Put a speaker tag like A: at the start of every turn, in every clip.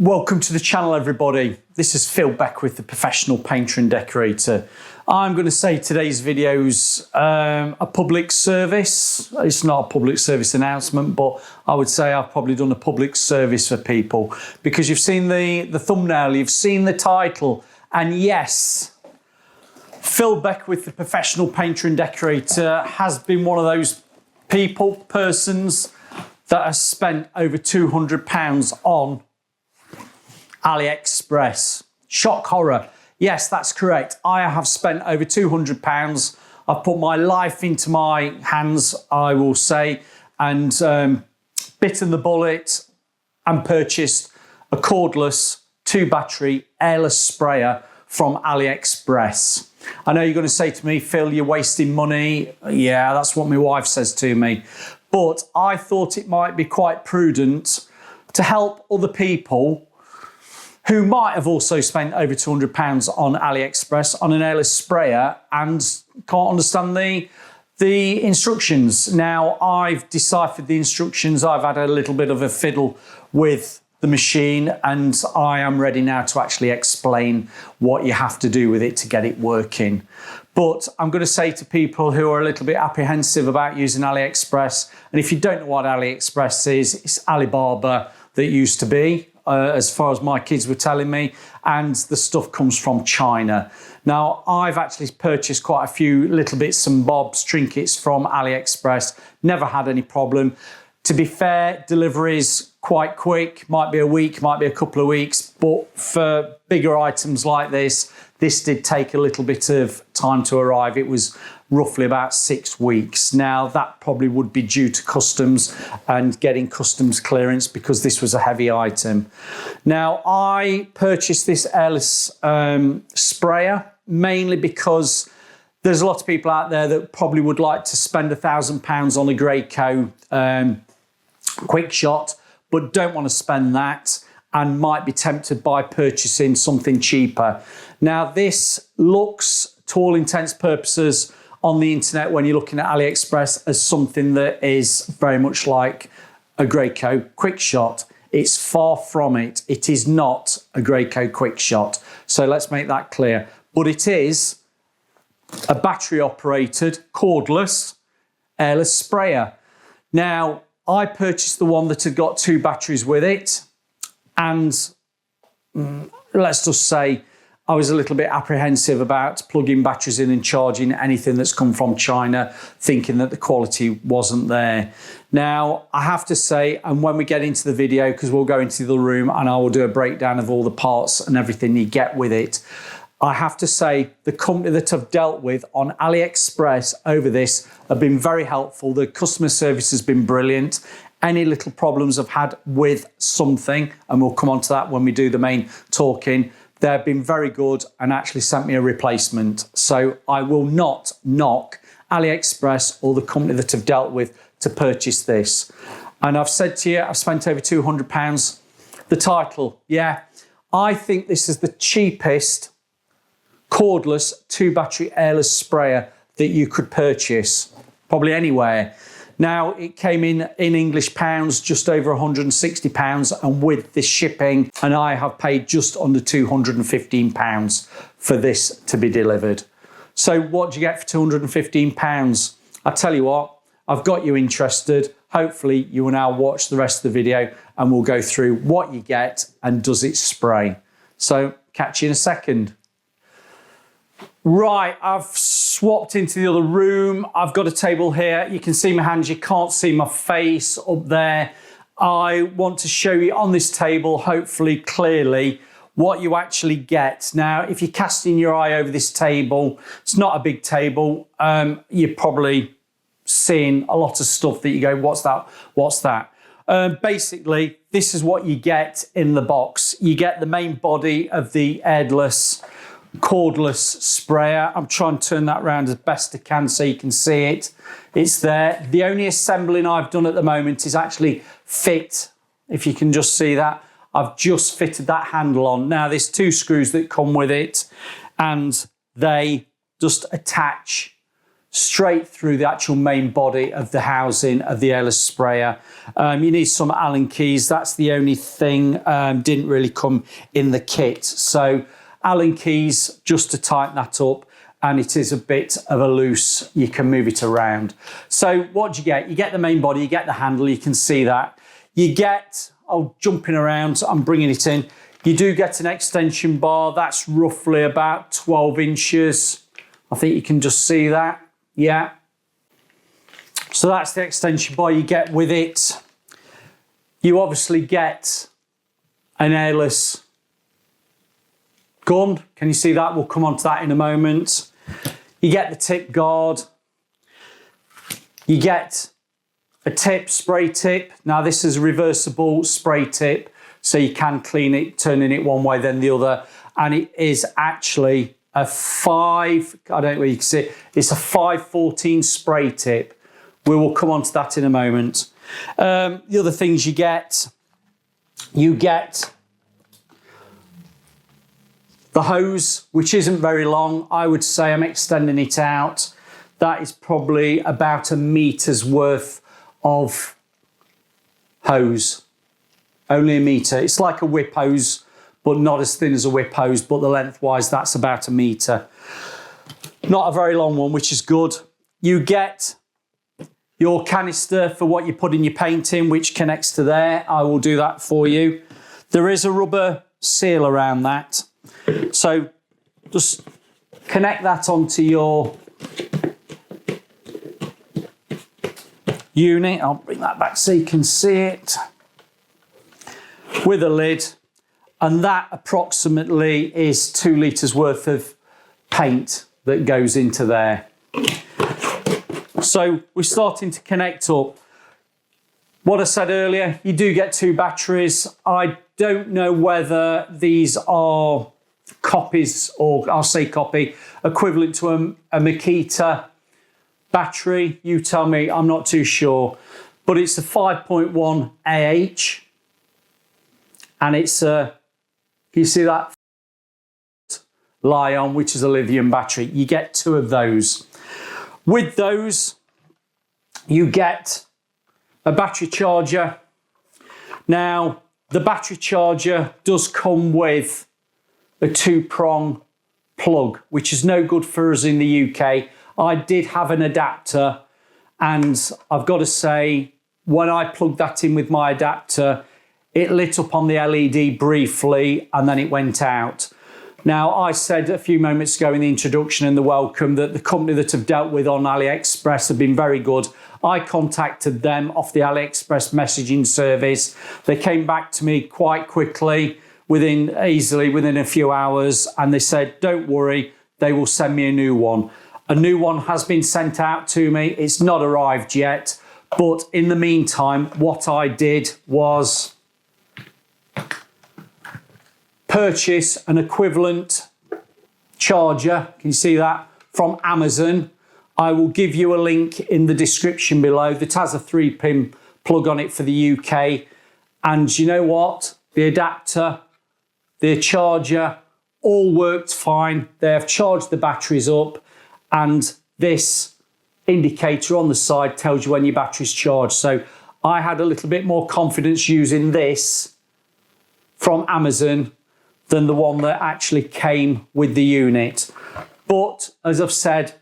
A: Welcome to the channel, everybody. This is Phil Beckwith, the professional painter and decorator. I'm going to say today's video's a public service. It's not a public service announcement, but I would say I've probably done a public service for people because you've seen the thumbnail, you've seen the title, and yes, Phil Beckwith, the professional painter and decorator, has been one of those persons that has spent over £200 on AliExpress. Shock horror. Yes, that's correct. I have spent over £200. I've put my life into my hands, I will say, and bitten the bullet and purchased a cordless 2-battery airless sprayer from AliExpress. I know you're going to say to me, Phil, you're wasting money. Yeah, that's what my wife says to me. But I thought it might be quite prudent to help other people who might have also spent over £200 on AliExpress on an airless sprayer and can't understand the instructions. Now, I've deciphered the instructions. I've had a little bit of a fiddle with the machine and I am ready now to actually explain what you have to do with it to get it working. But I'm going to say to people who are a little bit apprehensive about using AliExpress, and if you don't know what AliExpress is, it's Alibaba that used to be. As far as my kids were telling me, and the stuff comes from China. Now, I've actually purchased quite a few little bits and bobs, trinkets from AliExpress, never had any problem. To be fair, delivery's quite quick, might be a week, might be a couple of weeks, but for bigger items like this did take a little bit of time to arrive. It was roughly about 6 weeks. Now, that probably would be due to customs and getting customs clearance because this was a heavy item. Now, I purchased this airless sprayer mainly because there's a lot of people out there that probably would like to spend £1,000 on a Graco quick shot, but don't want to spend that and might be tempted by purchasing something cheaper. Now, this looks, to all intents and purposes, on the internet when you're looking at AliExpress as something that is very much like a Graco quick shot. It's far from it. It is not a Graco quick shot. So let's make that clear. But it is a battery operated cordless airless sprayer. Now, I purchased the one that had got 2 batteries with it. And let's just say I was a little bit apprehensive about plugging batteries in and charging anything that's come from China, thinking that the quality wasn't there. Now, I have to say, and when we get into the video, because we'll go into the room and I will do a breakdown of all the parts and everything you get with it, I have to say the company that I've dealt with on AliExpress over this have been very helpful. The customer service has been brilliant. Any little problems I've had with something, and we'll come on to that when we do the main talking, they've been very good and actually sent me a replacement. So I will not knock AliExpress or the company that I've dealt with to purchase this. And I've said to you, I've spent over £200. The title, yeah, I think this is the cheapest cordless 2-battery airless sprayer that you could purchase, probably anywhere. Now, it came in English pounds, just over £160, and with this shipping, and I have paid just under £215 for this to be delivered. So what do you get for £215? I tell you what, I've got you interested. Hopefully you will now watch the rest of the video and we'll go through what you get and does it spray. So catch you in a second. Right, I've swapped into the other room. I've got a table here. You can see my hands. You can't see my face up there. I want to show you on this table, hopefully clearly, what you actually get. Now, if you're casting your eye over this table, it's not a big table. You're probably seeing a lot of stuff that you go, what's that? What's that? Basically, this is what you get in the box. You get the main body of the airless cordless sprayer. I'm trying to turn that around as best I can so you can see it. It's there. The only assembling I've done at the moment is actually fit, if you can just see that. I've just fitted that handle on. Now, there's 2 screws that come with it and they just attach straight through the actual main body of the housing of the airless sprayer. You need some Allen keys. That's the only thing didn't really come in the kit. So Allen keys just to tighten that up, and it is a bit of a loose, you can move it around. So what do you get? You get the main body, you get the handle, you can see that. You get, jumping around, I'm bringing it in. You do get an extension bar. That's roughly about 12 inches. I think you can just see that. Yeah. So that's the extension bar you get with it. You obviously get an airless gun. Can you see that? We'll come on to that in a moment. You get the tip guard. You get a tip, spray tip. Now this is a reversible spray tip, so you can clean it, turning it one way then the other. And it is actually a 5, I don't know where you can see it, it's a 514 spray tip. We will come on to that in a moment. The other things you get the hose, which isn't very long. I would say I'm extending it out. That is probably about a meter's worth of hose. Only a meter. It's like a whip hose, but not as thin as a whip hose, but the lengthwise, that's about a meter. Not a very long one, which is good. You get your canister for what you put in your paint in, which connects to there. I will do that for you. There is a rubber seal around that. So just connect that onto your unit. I'll bring that back so you can see it. With a lid. And that approximately is 2 litres worth of paint that goes into there. So we're starting to connect up. What I said earlier, you do get 2 batteries. I don't know whether these are copies, or I'll say copy, equivalent to a Makita battery. You tell me, I'm not too sure. But it's a 5.1 AH. And it's a, you see that Li-ion, which is a lithium battery. You get 2 of those. With those, you get a battery charger. Now, the battery charger does come with a 2-prong plug, which is no good for us in the UK. I did have an adapter, and I've got to say, when I plugged that in with my adapter, it lit up on the LED briefly and then it went out. Now, I said a few moments ago in the introduction and the welcome that the company that I've dealt with on AliExpress have been very good. I contacted them off the AliExpress messaging service. They came back to me quite quickly, easily within a few hours, and they said, don't worry, they will send me a new one. A new one has been sent out to me. It's not arrived yet, but in the meantime, what I did was purchase an equivalent charger. Can you see that? From Amazon. I will give you a link in the description below that has a 3-pin plug on it for the UK. And you know what? The adapter, the charger, all worked fine. They have charged the batteries up, and this indicator on the side tells you when your battery's charged. So I had a little bit more confidence using this from Amazon than the one that actually came with the unit. But as I've said,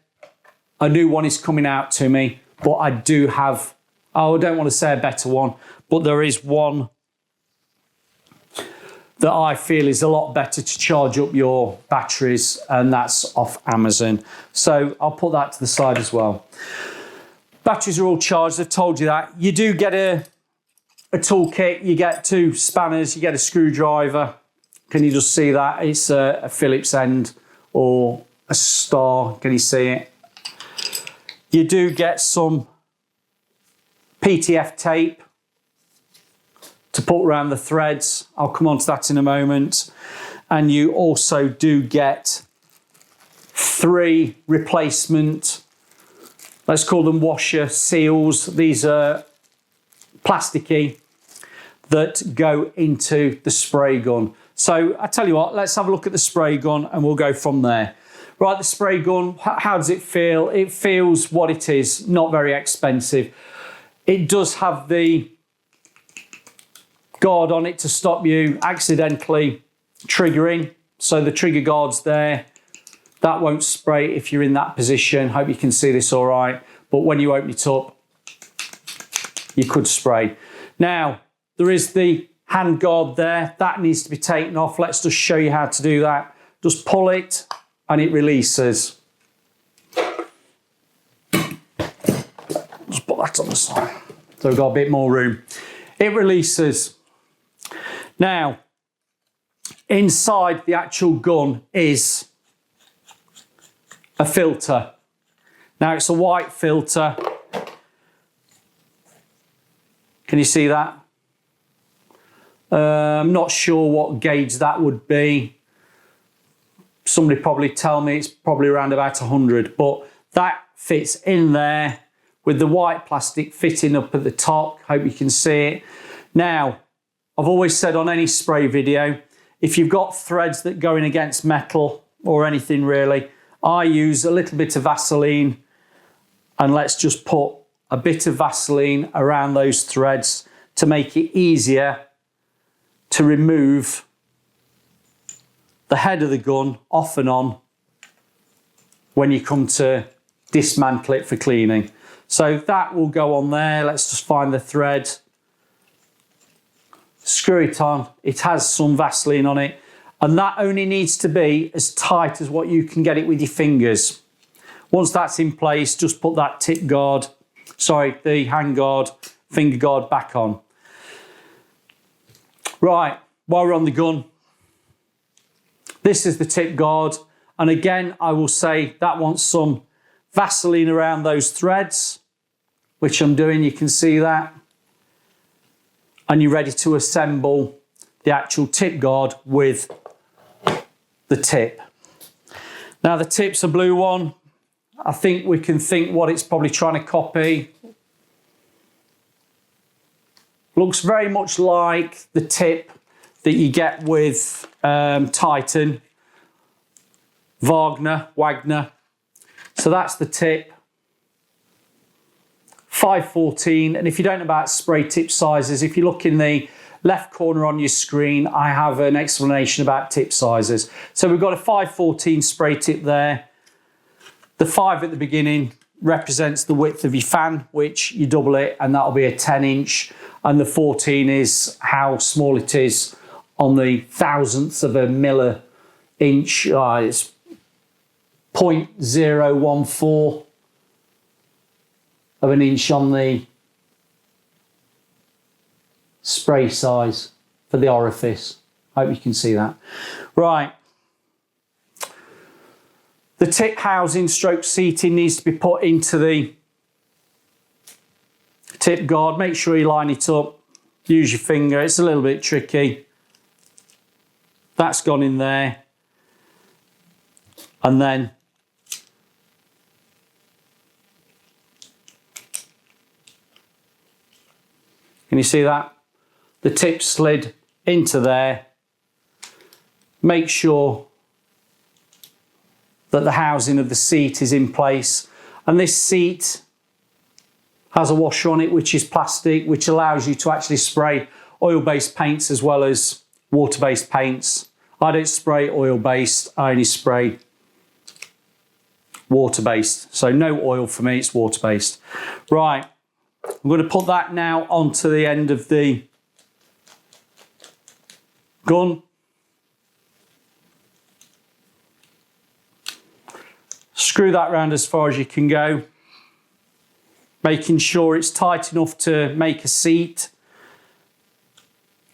A: a new one is coming out to me, but I do have, I don't want to say a better one, but there is one that I feel is a lot better to charge up your batteries, and that's off Amazon. So I'll put that to the side as well. Batteries are all charged, I've told you that. You do get a toolkit, you get 2 spanners, you get a screwdriver. Can you just see that? It's a Phillips end or a star. Can you see it? You do get some PTF tape to put around the threads. I'll come on to that in a moment. And you also do get 3 replacement, let's call them washer seals. These are plasticky that go into the spray gun. So I tell you what, let's have a look at the spray gun and we'll go from there. Right, the spray gun, how does it feel? It feels what it is, not very expensive. It does have the guard on it to stop you accidentally triggering. So the trigger guard's there. That won't spray if you're in that position. Hope you can see this all right. But when you open it up, you could spray. Now, there is the hand guard there. That needs to be taken off. Let's just show you how to do that. Just pull it and it releases. Just put that on the side. So we've got a bit more room. It releases. Now, inside the actual gun is a filter. Now it's a white filter. Can you see that? I'm not sure what gauge that would be. Somebody probably tell me it's probably around about 100, but that fits in there with the white plastic fitting up at the top. Hope you can see it. Now, I've always said on any spray video, if you've got threads that go in against metal or anything really, I use a little bit of Vaseline, and let's just put a bit of Vaseline around those threads to make it easier to remove the head of the gun off and on when you come to dismantle it for cleaning. So that will go on there. Let's just find the thread. Screw it on. It has some Vaseline on it, and that only needs to be as tight as what you can get it with your fingers. Once that's in place, just put that tip guard, the hand guard, finger guard back on. Right, while we're on the gun, this is the tip guard, and again I will say that wants some Vaseline around those threads, which I'm doing, you can see that. And you're ready to assemble the actual tip guard with the tip. Now the tip's a blue one. I think we can think what it's probably trying to copy. Looks very much like the tip that you get with Titan, Wagner. So that's the tip. 514, and if you don't know about spray tip sizes, if you look in the left corner on your screen, I have an explanation about tip sizes. So we've got a 514 spray tip there. The 5 at the beginning represents the width of your fan, which you double it and that'll be a 10-inch, and the 14 is how small it is on the thousandths of a milli inch. It's 0.014 of an inch on the spray size for the orifice. Hope you can see that. Right. The tip housing stroke seating needs to be put into the tip guard. Make sure you line it up. Use your finger. It's a little bit tricky. That's gone in there. And then can you see that? The tip slid into there. Make sure that the housing of the seat is in place. And this seat has a washer on it, which is plastic, which allows you to actually spray oil-based paints as well as water-based paints. I don't spray oil-based, I only spray water-based. So no oil for me, it's water-based. Right. I'm going to put that now onto the end of the gun. Screw that round as far as you can go, making sure it's tight enough to make a seat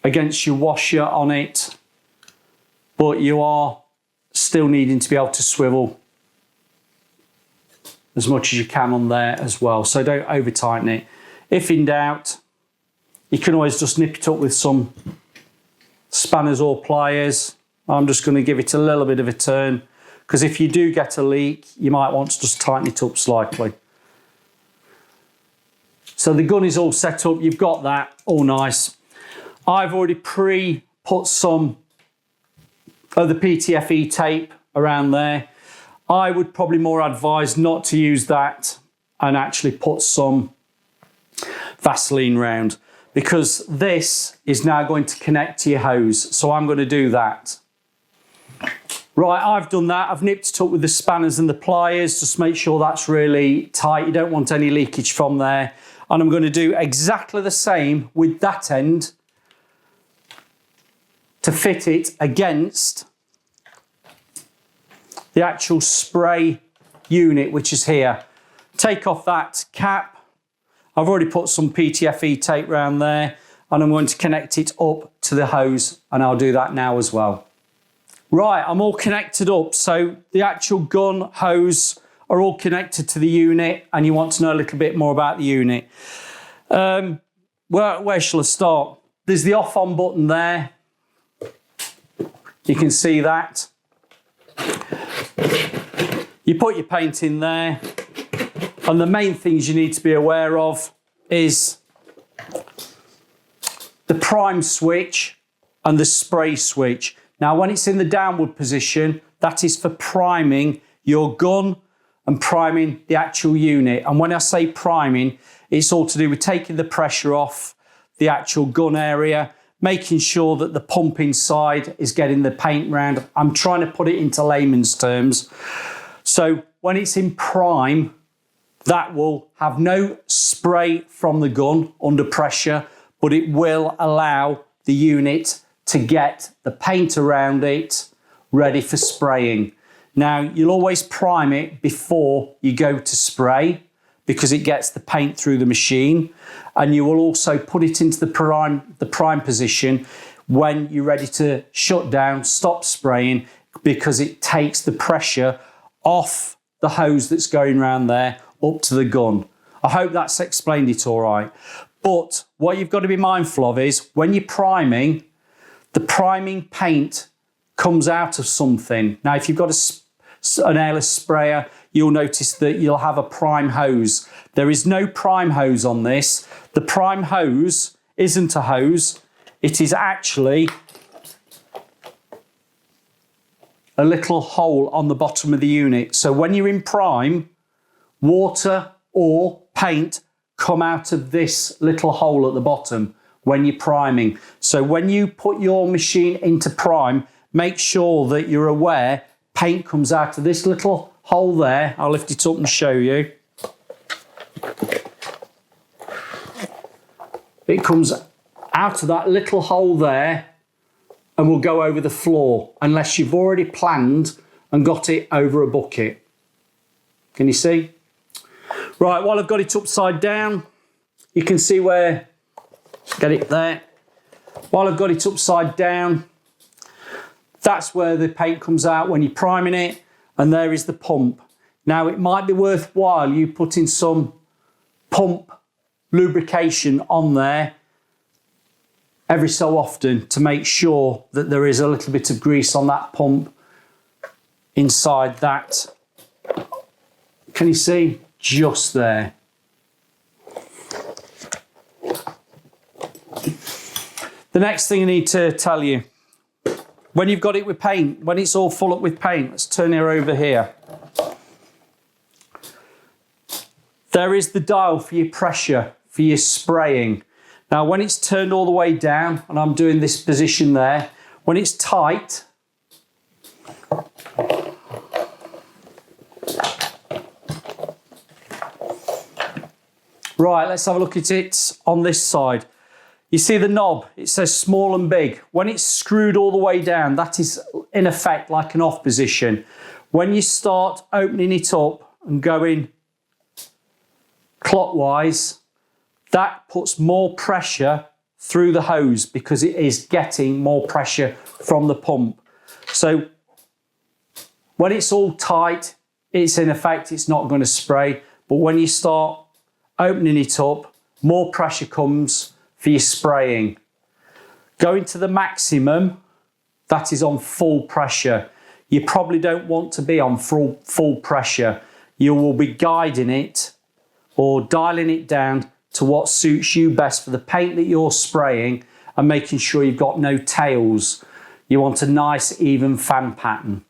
A: against your washer on it, but you are still needing to be able to swivel as much as you can on there as well, so don't over tighten it. If in doubt, you can always just nip it up with some spanners or pliers. I'm just going to give it a little bit of a turn, because if you do get a leak, you might want to just tighten it up slightly. So the gun is all set up, you've got that, all nice. I've already pre-put some of the PTFE tape around there. I would probably more advise not to use that and actually put some Vaseline round, because this is now going to connect to your hose. So I'm going to do that. Right, I've done that. I've nipped it up with the spanners and the pliers, just make sure that's really tight. You don't want any leakage from there. And I'm going to do exactly the same with that end to fit it against the actual spray unit, which is here. Take off that cap. I've already put some PTFE tape around there, and I'm going to connect it up to the hose, and I'll do that now as well. Right, I'm all connected up. So the actual gun, hose are all connected to the unit, and you want to know a little bit more about the unit. Where shall I start? There's the off-on button there. You can see that. You put your paint in there, and the main things you need to be aware of is the prime switch and the spray switch. Now, when it's in the downward position, that is for priming your gun and priming the actual unit. And when I say priming, it's all to do with taking the pressure off the actual gun area, making sure that the pump inside is getting the paint round. I'm trying to put it into layman's terms. So when it's in prime, that will have no spray from the gun under pressure, but it will allow the unit to get the paint around it ready for spraying. Now, you'll always prime it before you go to spray because it gets the paint through the machine, and you will also put it into the prime position when you're ready to shut down, stop spraying, because it takes the pressure off the hose that's going around there up to the gun. I hope that's explained it all right. But what you've got to be mindful of is when you're priming, the priming paint comes out of something. Now, if you've got an airless sprayer, you'll notice that you'll have a prime hose. There is no prime hose on this. The prime hose isn't a hose. It is actually a little hole on the bottom of the unit. So when you're in prime, water or paint come out of this little hole at the bottom when you're priming. So when you put your machine into prime, make sure that you're aware paint comes out of this little hole there. I'll lift it up and show you. It comes out of that little hole there and will go over the floor unless you've already planned and got it over a bucket. Can you see? Right, while I've got it upside down, you can see where, get it there. While I've got it upside down, that's where the paint comes out when you're priming it, and there is the pump. Now, it might be worthwhile you putting some pump lubrication on there every so often to make sure that there is a little bit of grease on that pump inside that. Can you see? Just there. The next thing I need to tell you, when you've got it with paint, when it's all full up with paint, let's turn it over here. There is the dial for your pressure, for your spraying. Now, when it's turned all the way down, and I'm doing this position there, when it's tight, right, let's have a look at it on this side. You see the knob, it says small and big. When it's screwed all the way down, that is in effect like an off position. When you start opening it up and going clockwise, that puts more pressure through the hose because it is getting more pressure from the pump. So when it's all tight, it's in effect, it's not going to spray. But when you start opening it up, more pressure comes for your spraying. Going to the maximum, that is on full pressure. You probably don't want to be on full pressure. You will be guiding it or dialing it down to what suits you best for the paint that you're spraying and making sure you've got no tails. You want a nice even fan pattern.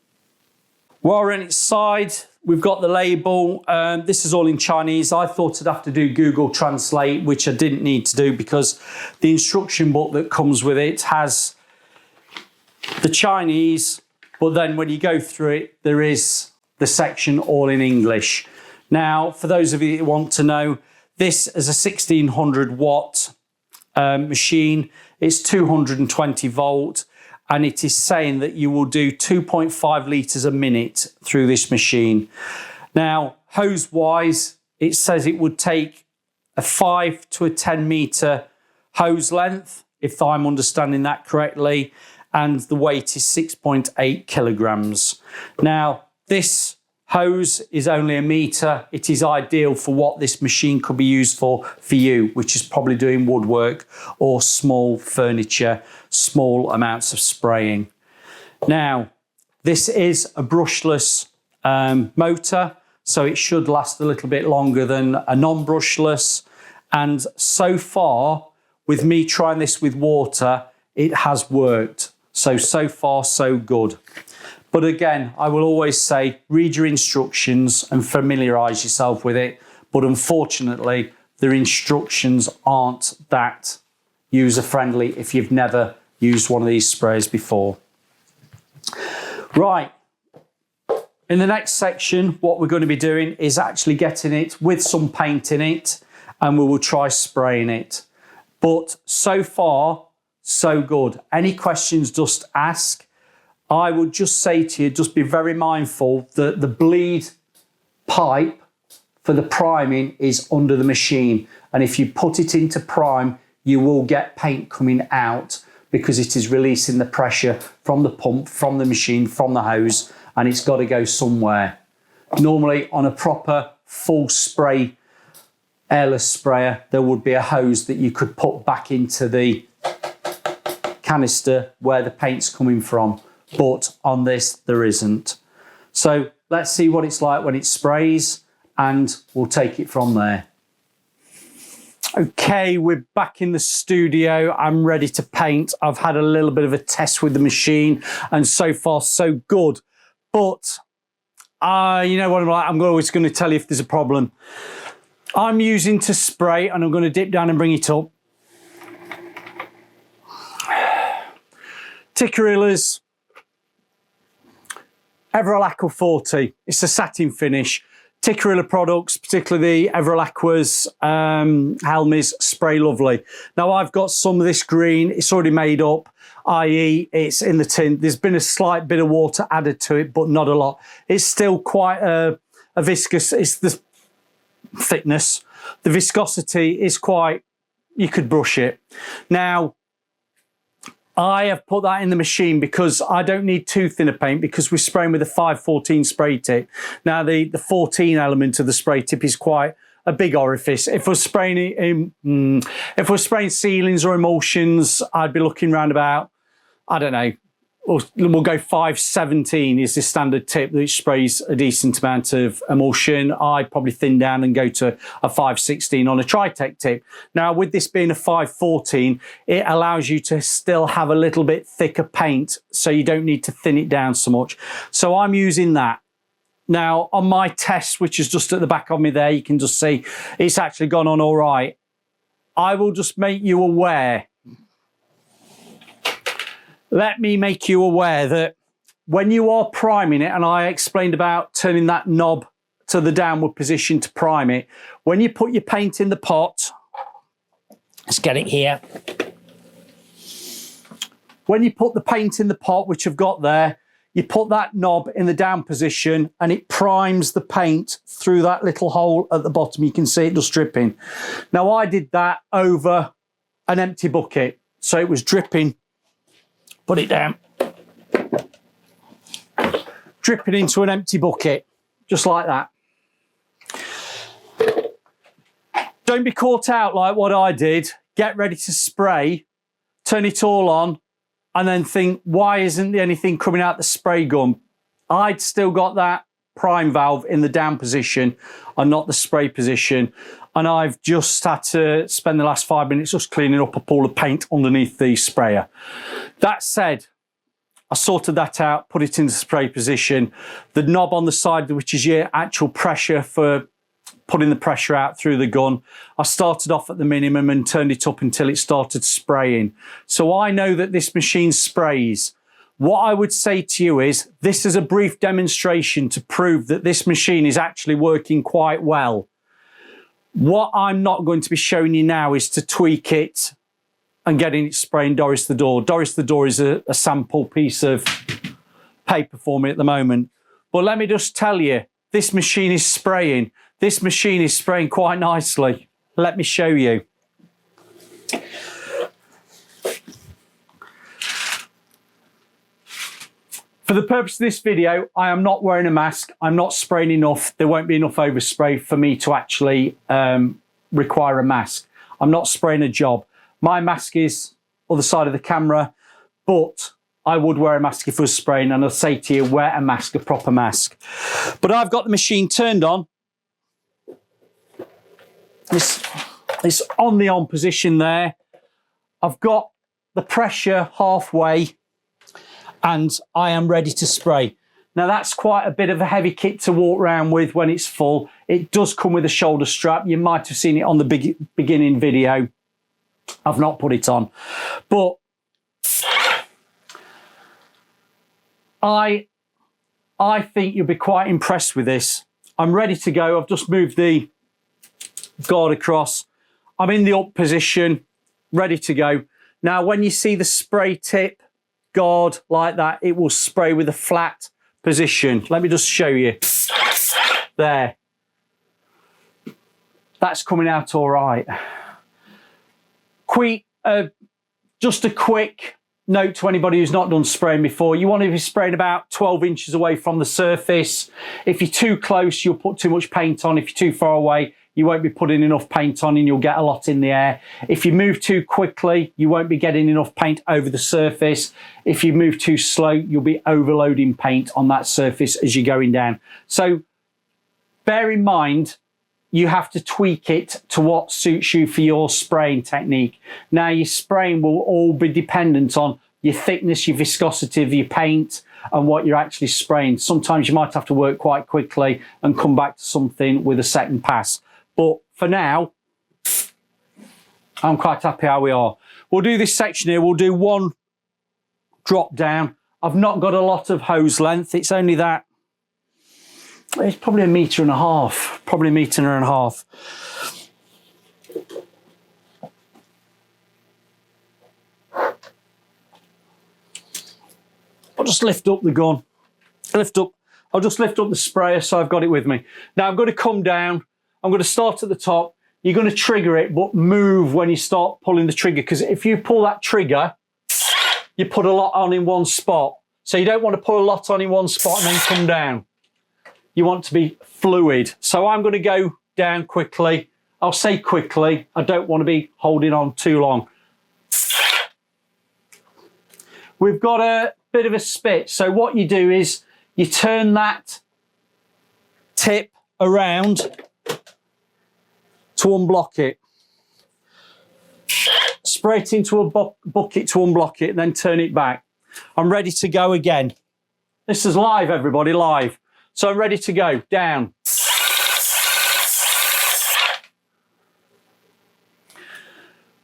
A: While we're on its side, we've got the label. This is all in Chinese. I thought I'd have to do Google Translate, which I didn't need to do because the instruction book that comes with it has the Chinese, but then when you go through it, there is the section all in English. Now, for those of you that want to know, this is a 1600 watt machine. It's 220 volt, and it is saying that you will do 2.5 litres a minute through this machine. Now, hose wise, it says it would take a 5 to a 10 metre hose length, if I'm understanding that correctly, and the weight is 6.8 kilograms. Now, this hose is only a metre. It is ideal for what this machine could be used for you, which is probably doing woodwork or small furniture, small amounts of spraying. Now, this is a brushless motor, so it should last a little bit longer than a non-brushless. And so far, with me trying this with water, it has worked. So far, so good. But again, I will always say, read your instructions and familiarise yourself with it. But unfortunately, the instructions aren't that user-friendly if you've never used one of these sprayers before. Right. In the next section, what we're going to be doing is actually getting it with some paint in it, and we will try spraying it. But so far, so good. Any questions, just ask. I would just say to you, just be very mindful that the bleed pipe for the priming is under the machine. And if you put it into prime, you will get paint coming out because it is releasing the pressure from the pump, from the machine, from the hose, and it's got to go somewhere. Normally on a proper full spray airless sprayer, there would be a hose that you could put back into the canister where the paint's coming from. But on this, there isn't. So let's see what it's like when it sprays, and we'll take it from there. Okay, we're back in the studio. I'm ready to paint. I've had a little bit of a test with the machine, and so far, so good. But you know what I'm like, I'm always going to tell you if there's a problem. I'm using to spray, and I'm going to dip down and bring it up. Tikkurila's Everol Aqua 40. It's a satin finish. Tikkurila products, particularly the Everol Aquas, Helmis, spray lovely. Now I've got some of this green. It's already made up, i.e. it's in the tin. There's been a slight bit of water added to it, but not a lot. It's still quite a viscous. It's the thickness. The viscosity is quite, you could brush it. Now, I have put that in the machine because I don't need too thin a paint because we're spraying with a 514 spray tip. Now the 14 element of the spray tip is quite a big orifice. If we're spraying if we're spraying ceilings or emulsions, I'd be looking around about, I don't know, we'll go 517 is the standard tip that sprays a decent amount of emulsion. I'd probably thin down and go to a 516 on a Tritech tip. Now, with this being a 514, it allows you to still have a little bit thicker paint, so you don't need to thin it down so much. So I'm using that. Now, on my test, which is just at the back of me there, you can just see it's actually gone on all right. I will just make you aware. Let me make you aware that when you are priming it, and I explained about turning that knob to the downward position to prime it, when you put your paint in the pot, let's get it here. When you put the paint in the pot, which I've got there, you put that knob in the down position and it primes the paint through that little hole at the bottom. You can see it just dripping. Now, I did that over an empty bucket, so it was dripping. Put it down. Dripping into an empty bucket, just like that. Don't be caught out like what I did. Get ready to spray, turn it all on, and then think, why isn't there anything coming out the spray gun? I'd still got that prime valve in the down position and not the spray position. And I've just had to spend the last 5 minutes just cleaning up a pool of paint underneath the sprayer. That said, I sorted that out, put it into spray position. The knob on the side, which is your actual pressure for putting the pressure out through the gun, I started off at the minimum and turned it up until it started spraying. So I know that this machine sprays. What I would say to you is, this is a brief demonstration to prove that this machine is actually working quite well. What I'm not going to be showing you now is to tweak it and getting it spraying Doris the Door. Doris the Door is a sample piece of paper for me at the moment. But let me just tell you, this machine is spraying. This machine is spraying quite nicely. Let me show you. For the purpose of this video, I am not wearing a mask. I'm not spraying enough. There won't be enough overspray for me to actually require a mask. I'm not spraying a job. My mask is other side of the camera, but I would wear a mask if I was spraying, and I'll say to you, wear a mask, a proper mask. But I've got the machine turned on. It's on the on position there. I've got the pressure halfway, and I am ready to spray. Now that's quite a bit of a heavy kit to walk around with when it's full. It does come with a shoulder strap. You might have seen it on the beginning video. I've not put it on, but I think you'll be quite impressed with this. I'm ready to go. I've just moved the guard across. I'm in the up position, ready to go. Now, when you see the spray tip guard like that, it will spray with a flat position. Let me just show you. There. That's coming out all right. Just a quick note to anybody who's not done spraying before. You want to be spraying about 12 inches away from the surface. If you're too close, you'll put too much paint on. If you're too far away, you won't be putting enough paint on and you'll get a lot in the air. If you move too quickly, you won't be getting enough paint over the surface. If you move too slow, you'll be overloading paint on that surface as you're going down. So bear in mind, you have to tweak it to what suits you for your spraying technique. Now, your spraying will all be dependent on your thickness, your viscosity of your paint, and what you're actually spraying. Sometimes you might have to work quite quickly and come back to something with a second pass. But for now, I'm quite happy how we are. We'll do this section here. We'll do one drop down. I've not got a lot of hose length. It's only that. It's probably 1.5 meters, probably 1.5 meters. I'll just lift up the gun. I'll just lift up the sprayer so I've got it with me. Now I'm going to come down. I'm going to start at the top. You're going to trigger it, but move when you start pulling the trigger, because if you pull that trigger, you put a lot on in one spot. So you don't want to put a lot on in one spot and then come down. You want to be fluid. So I'm going to go down quickly. I'll say quickly. I don't want to be holding on too long. We've got a bit of a spit. So what you do is you turn that tip around to unblock it. Spray it into a bucket to unblock it and then turn it back. I'm ready to go again. This is live, everybody, live. So I'm ready to go, down.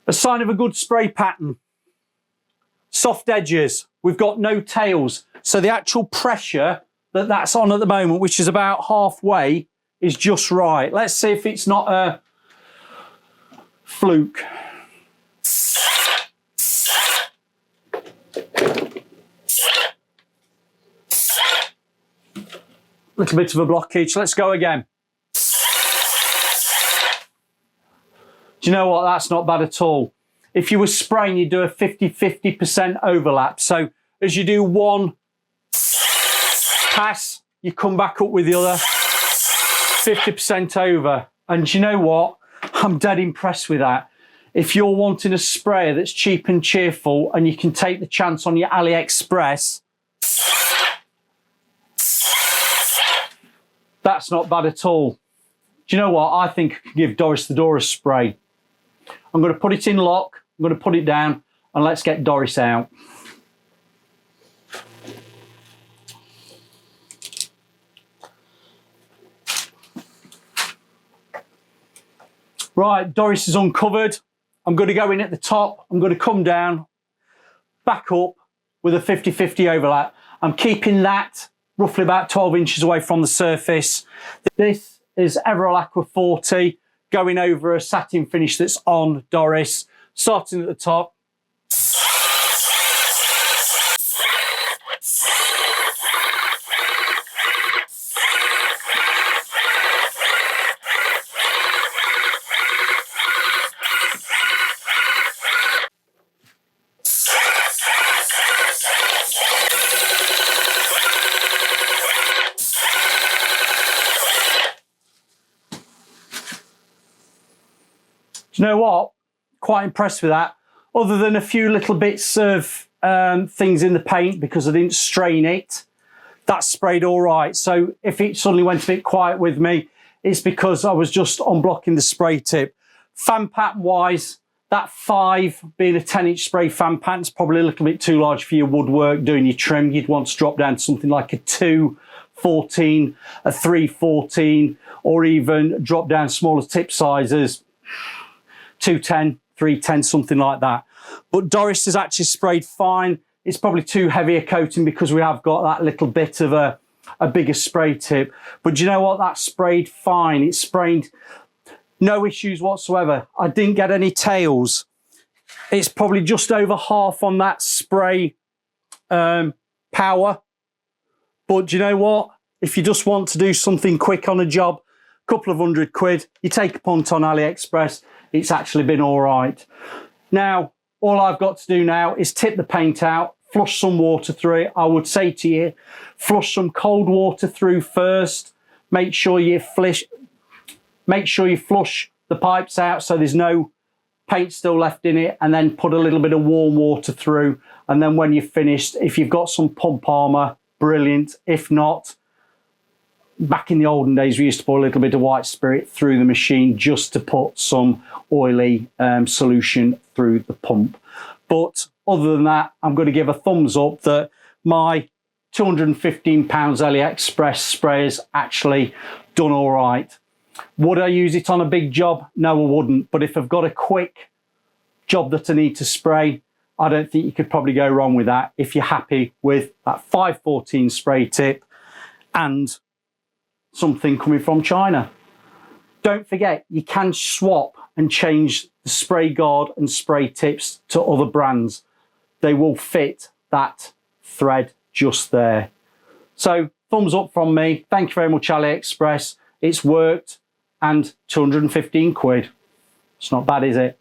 A: A sign of a good spray pattern. Soft edges. We've got no tails. So the actual pressure that's on at the moment, which is about halfway, is just right. Let's see if it's not a fluke. Little bit of a blockage. Let's go again. Do you know what? That's not bad at all. If you were spraying, you do a 50% overlap. So as you do one pass, you come back up with the other 50% over. And do you know what? I'm dead impressed with that. If you're wanting a sprayer that's cheap and cheerful and you can take the chance on your AliExpress, that's not bad at all. Do you know what? I think I could give Doris the Door a spray. I'm going to put it in lock. I'm going to put it down and let's get Doris out. Right, Doris is uncovered. I'm going to go in at the top. I'm going to come down, back up with a 50-50 overlap. I'm keeping that roughly about 12 inches away from the surface. This is Everall Aqua 40 going over a satin finish that's on Doris. Starting at the top. Do you know what? Quite impressed with that. Other than a few little bits of things in the paint because I didn't strain it, that sprayed all right. So if it suddenly went a bit quiet with me, it's because I was just unblocking the spray tip. Fan pattern wise, that 5 being a 10-inch spray fan pattern is probably a little bit too large for your woodwork doing your trim. You'd want to drop down to something like a 214, a 314, or even drop down smaller tip sizes, 210, 310, something like that. But Doris has actually sprayed fine. It's probably too heavy a coating because we have got that little bit of a bigger spray tip. But do you know what? That sprayed fine. It sprayed no issues whatsoever. I didn't get any tails. It's probably just over half on that spray power. But do you know what? If you just want to do something quick on a job, a couple of £100, you take a punt on AliExpress. It's actually been all right. Now, all I've got to do now is tip the paint out, flush some water through it. I would say to you, flush some cold water through first. Make sure you flush the pipes out so there's no paint still left in it, and then put a little bit of warm water through. And then when you're finished, if you've got some pump armour, brilliant. If not, back in the olden days, we used to put a little bit of white spirit through the machine just to put some oily solution through the pump. But other than that, I'm going to give a thumbs up that my £215 AliExpress sprayer's actually done all right. Would I use it on a big job? No, I wouldn't. But if I've got a quick job that I need to spray, I don't think you could probably go wrong with that if you're happy with that 514 spray tip and something coming from China. Don't forget, you can swap and change the spray guard and spray tips to other brands. They will fit that thread just there. So thumbs up from me. Thank you very much, AliExpress. It's worked, and £215. It's not bad, is it?